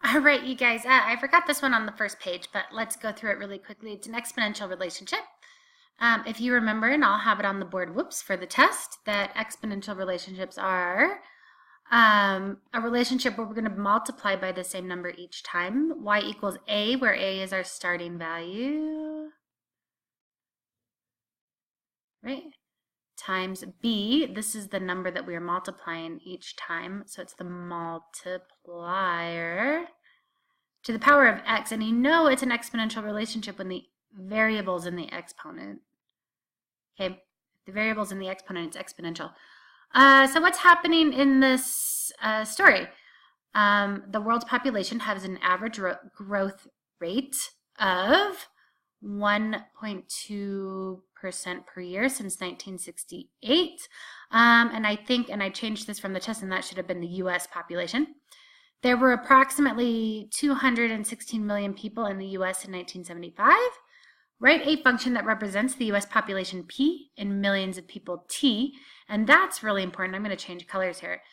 All right, you guys, I forgot this one on the first page, but let's go through it really quickly. It's an exponential relationship. If you remember, and I'll have it on the board, whoops, for the test, that exponential relationships are a relationship where we're going to multiply by the same number each time. Y equals A, where A is our starting value, right? Times B, this is the number that we are multiplying each time, so it's the multiplier to the power of x, and you know it's an exponential relationship when the variable's in the exponent. Okay, if the variable's in the exponent, it's exponential. So what's happening in this story? The world's population has an average growth rate of 1.2% per year since 1968. And I think, and I changed this from the test, and that should have been the US population. There were approximately 216 million people in the US in 1975. Write a function that represents the US population P in millions of people T, and that's really important. I'm going to change colors here.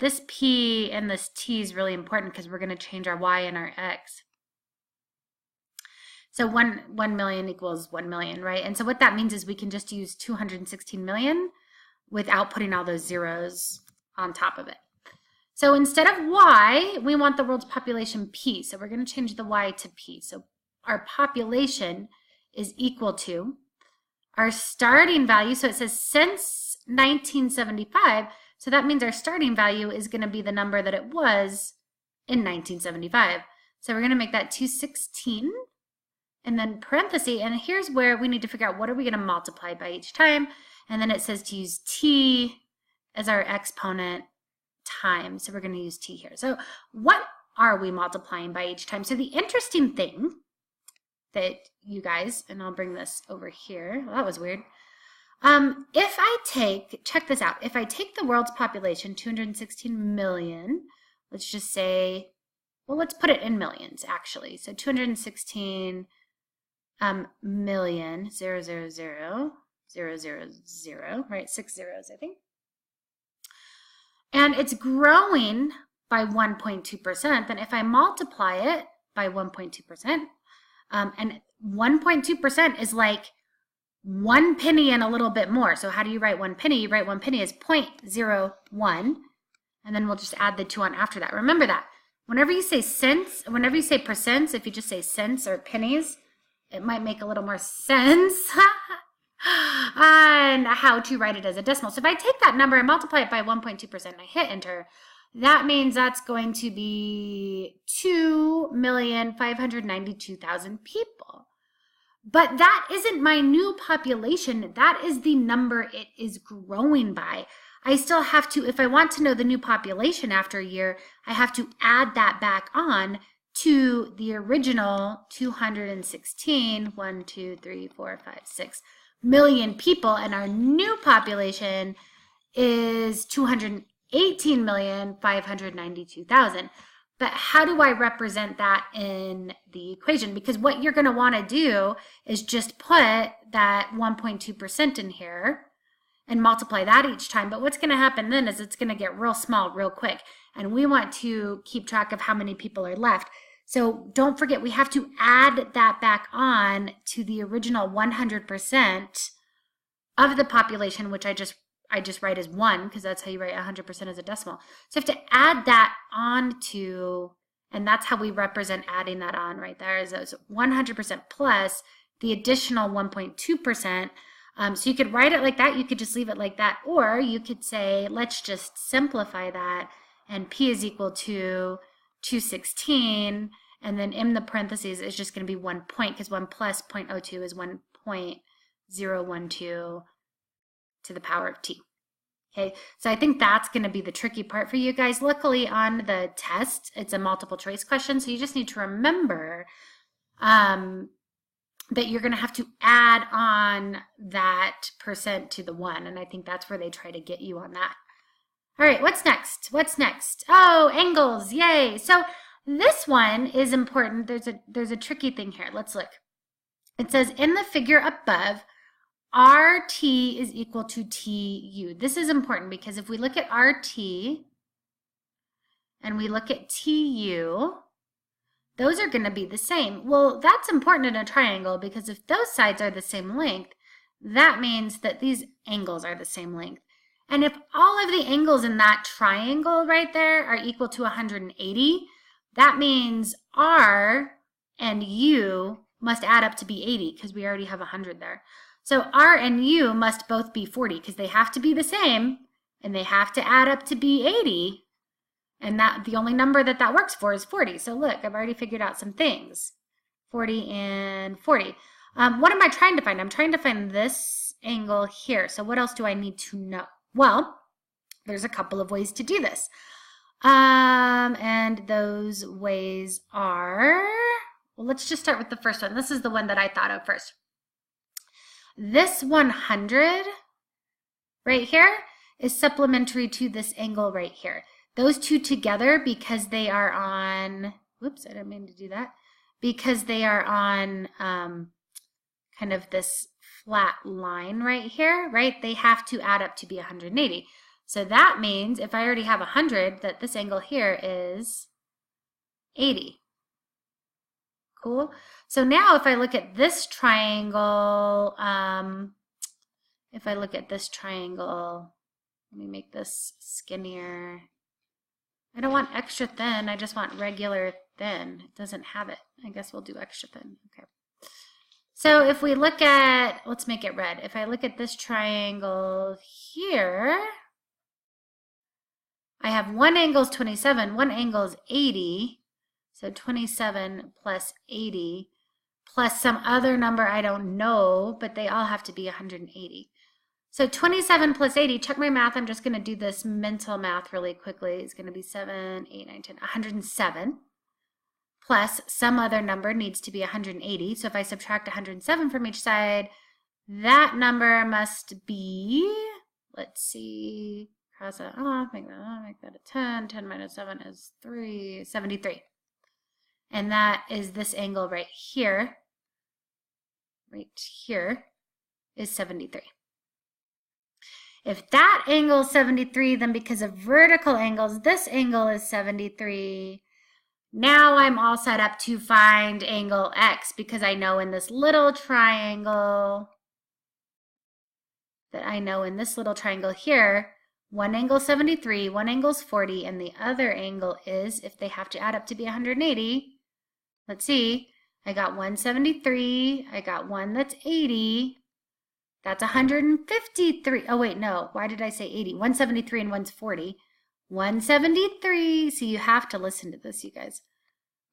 This P and this T is really important because we're going to change our Y and our X. So 1 million equals 1 million, right? And so what that means is we can just use 216 million without putting all those zeros on top of it. So instead of Y, we want the world's population P. So we're going to change the Y to P. So our population is equal to our starting value. So it says since 1975. So that means our starting value is going to be the number that it was in 1975. So we're going to make that 216 and then parenthesis. And here's where we need to figure out what are we going to multiply by each time. And then it says to use T as our exponent time. So we're going to use T here. So what are we multiplying by each time? So the interesting thing that you guys, and I'll bring this over here. Well, that was weird. If I take, check this out. If I take the world's population, 216 million, let's just say, well, let's put it in millions actually. So 216 million, 0, 0, 0, 0, 0, 0, right? 6 zeros, I think. And it's growing by 1.2%. Then if I multiply it by 1.2%, and 1.2% is like 1 penny and a little bit more. So how do you write 1 penny? You write 1 penny as 0.01, and then we'll just add the 2 on after that. Remember that. Whenever you say cents, whenever you say percents, if you just say cents or pennies, it might make a little more sense on how to write it as a decimal. So if I take that number and multiply it by 1.2% and I hit enter, that means that's going to be 2,592,000 people. But that isn't my new population. That is the number it is growing by. I still have to, if I want to know the new population after a year, I have to add that back on to the original 216, 1, 2, 3, 4, 5, 6 million people. And our new population is 218,592,000. But how do I represent that in the equation? Because what you're going to want to do is just put that 1.2% in here and multiply that each time. But what's going to happen then is it's going to get real small real quick. And we want to keep track of how many people are left. So don't forget, we have to add that back on to the original 100% of the population, which I just write as 1 because that's how you write 100% as a decimal. So you have to add that on to, and that's how we represent adding that on right there, is 100% plus the additional 1.2%. So you could write it like that, you could just leave it like that, or you could say, let's just simplify that, and P is equal to 216, and then in the parentheses is just going to be 1 point, because 1 plus 0.02 is 1.012 to the power of T. Okay, so I think that's going to be the tricky part for you guys. Luckily on the test, it's a multiple choice question, so you just need to remember that you're going to have to add on that percent to the 1, and I think that's where they try to get you on that. All right, what's next? What's next? Oh, angles, yay. So this one is important. There's a tricky thing here. Let's look. It says in the figure above, RT is equal to TU. This is important because if we look at RT and we look at TU, those are going to be the same. Well, that's important in a triangle because if those sides are the same length, that means that these angles are the same length. And if all of the angles in that triangle right there are equal to 180, that means R and U must add up to be 80 because we already have 100 there. So R and U must both be 40 because they have to be the same and they have to add up to be 80. And that the only number that works for is 40. So look, I've already figured out some things. 40 and 40. What am I trying to find? I'm trying to find this angle here. So what else do I need to know? Well, there's a couple of ways to do this. And those ways are, well, let's just start with the first one. This is the one that I thought of first. This 100 right here is supplementary to this angle right here. Those two together, because they are on, whoops, I didn't mean to do that, because they are on kind of this flat line right here, right? They have to add up to be 180. So that means if I already have 100, that this angle here is 80. Cool. So now if I look at this triangle, let me make this skinnier. I don't want extra thin, I just want regular thin. It doesn't have it. I guess we'll do extra thin. Okay. So if we look at, let's make it red. If I look at this triangle here, I have one angle is 27, one angle is 80. So 27 plus 80 plus some other number I don't know, but they all have to be 180. So 27 plus 80, check my math, I'm just going to do this mental math really quickly. It's going to be 7, 8, 9, 10, 107. Plus some other number needs to be 180. So if I subtract 107 from each side, that number must be, let's see, cross that off, make that a 10. 10 minus 7 is 3, 73. And that is this angle right here is 73. If that angle is 73, then because of vertical angles, this angle is 73. Now I'm all set up to find angle X because I know in this little triangle here, one angle is 73, one angle is 40, and the other angle is, if they have to add up to be 180, let's see, I got 173, I got one that's 80, that's 153. Oh wait, no, why did I say 80? 173 and one's 40. 173, so you have to listen to this, you guys.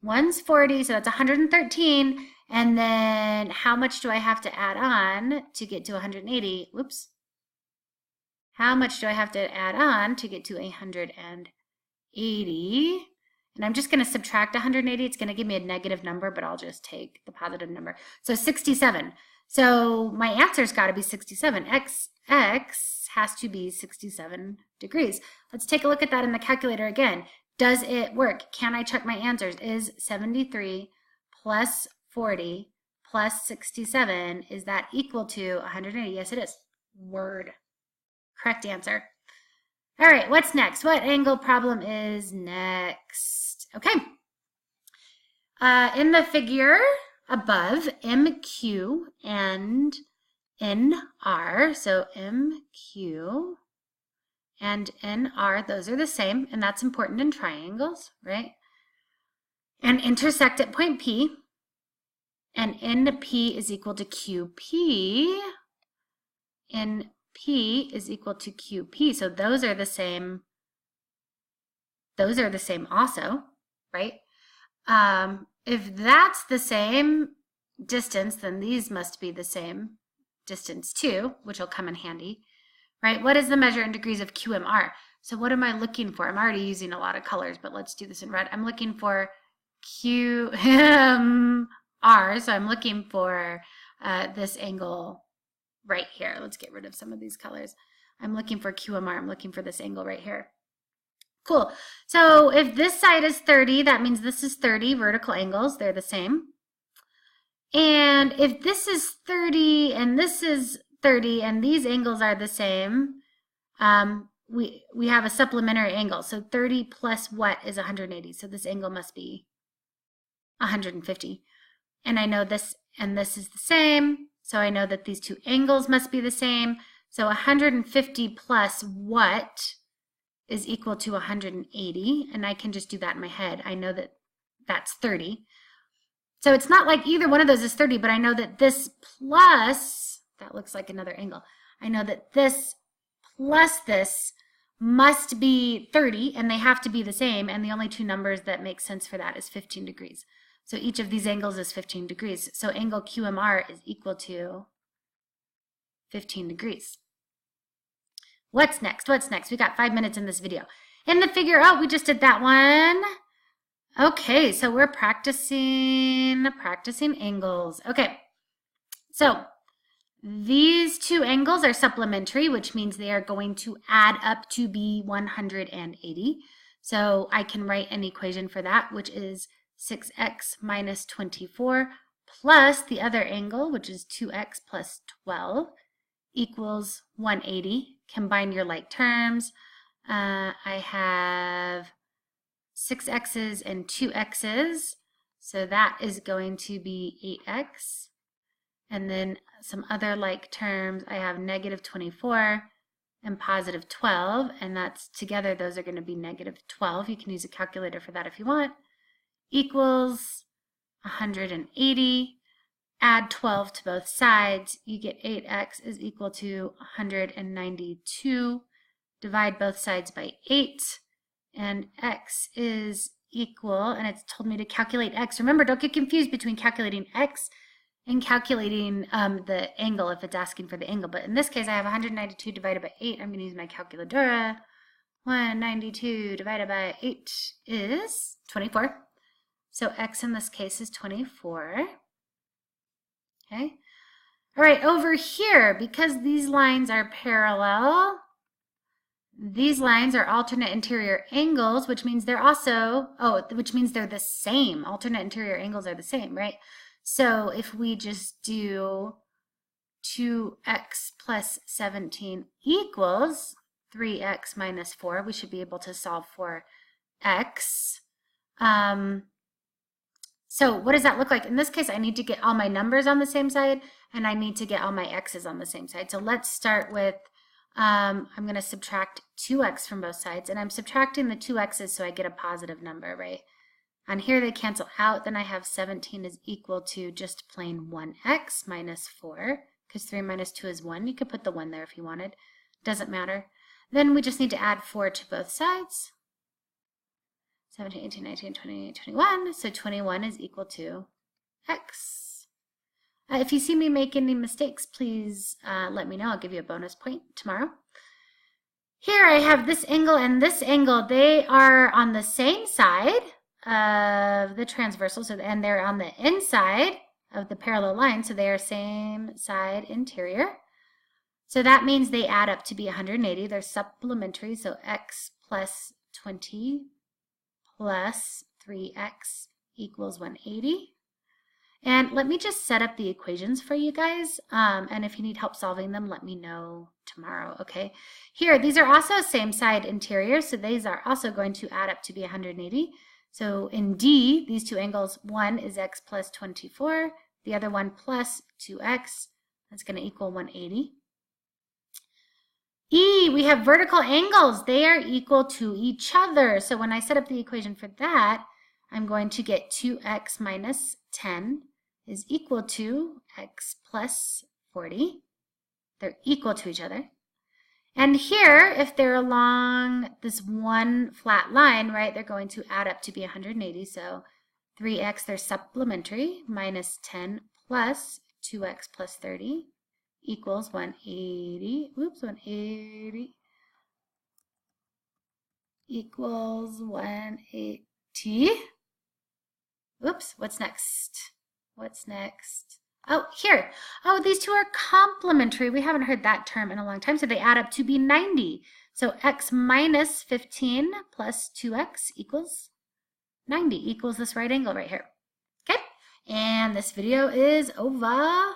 One's 40, so that's 113. And then how much do I have to add on to get to 180? Whoops. How much do I have to add on to get to 180? And I'm just going to subtract 180. It's going to give me a negative number, but I'll just take the positive number. So 67. So my answer's got to be 67. X has to be 67 degrees. Let's take a look at that in the calculator again. Does it work? Can I check my answers? Is 73 plus 40 plus 67, is that equal to 180? Yes, it is. Word. Correct answer. All right, what's next? What angle problem is next? Okay. In the figure above, MQ and NR, so MQ and NR, those are the same, and that's important in triangles, right? And intersect at point P, and NP is equal to QP, NP is equal to QP, so those are the same also, right? If that's the same distance, then these must be the same distance too, which will come in handy, right? What is the measure in degrees of QMR? So what am I looking for? I'm already using a lot of colors, but let's do this in red. I'm looking for QMR, so I'm looking for this angle right here. Let's get rid of some of these colors. I'm looking for QMR. I'm looking for this angle right here. Cool. So if this side is 30, that means this is 30 vertical angles. They're the same. And if this is 30 and this is 30 and these angles are the same, we have a supplementary angle. So 30 plus what is 180? So this angle must be 150. And I know this and this is the same, so I know that these two angles must be the same. So 150 plus what is equal to 180, and I can just do that in my head. I know that that's 30. So it's not like either one of those is 30, but I know that this plus, that looks like another angle. I know that this plus this must be 30, and they have to be the same, and the only two numbers that make sense for that is 15 degrees. So each of these angles is 15 degrees. So angle QMR is equal to 15 degrees. What's next? What's next? We got 5 minutes in this video. In the figure, oh, we just did that one. Okay, so we're practicing angles. Okay, so these two angles are supplementary, which means they are going to add up to be 180. So I can write an equation for that, which is 6x minus 24 plus the other angle, which is 2x plus 12, equals 180. Combine your like terms. I have 6 x's and 2 x's, so that is going to be 8x. And then some other like terms, I have negative 24 and positive 12, and that's together, those are going to be negative 12. You can use a calculator for that if you want. Equals 180. Add 12 to both sides, you get 8x is equal to 192. Divide both sides by 8, and x is equal, and it's told me to calculate x. Remember, don't get confused between calculating x and calculating the angle if it's asking for the angle. But in this case, I have 192 divided by 8. I'm going to use my calculator. 192 divided by 8 is 24. So x in this case is 24. Okay. All right, over here, because these lines are parallel, these lines are alternate interior angles, which means they're also, which means they're the same. Alternate interior angles are the same, right? So if we just do 2x plus 17 equals 3x minus 4, we should be able to solve for x. So what does that look like? In this case, I need to get all my numbers on the same side, and I need to get all my x's on the same side. So let's start with, I'm going to subtract 2x from both sides, and I'm subtracting the 2x's so I get a positive number, right? On here they cancel out, then I have 17 is equal to just plain 1x minus 4, because 3 minus 2 is 1. You could put the 1 there if you wanted. Doesn't matter. Then we just need to add 4 to both sides. 17, 18, 19, 20, 21. So 21 is equal to x. If you see me make any mistakes, please let me know. I'll give you a bonus point tomorrow. Here I have this angle and this angle. They are on the same side of the transversal, and they're on the inside of the parallel line, so they are same side interior. So that means they add up to be 180. They're supplementary, so x plus 20 plus 3x equals 180. And let me just set up the equations for you guys, and if you need help solving them, let me know tomorrow, okay? Here, these are also same side interior, so these are also going to add up to be 180. So in D, these two angles, one is x plus 24, the other one plus 2x, that's going to equal 180. E, we have vertical angles. They are equal to each other. So when I set up the equation for that, I'm going to get 2x minus 10 is equal to x plus 40. They're equal to each other. And here, if they're along this one flat line, right, they're going to add up to be 180. So 3x, they're supplementary, minus 10 plus 2x plus 30. Equals 180, oops, 180 equals 180. Oops, what's next? What's next? Oh, here. Oh, these two are complementary. We haven't heard that term in a long time, so they add up to be 90. So x minus 15 plus 2x equals 90, equals this right angle right here. Okay, and this video is over.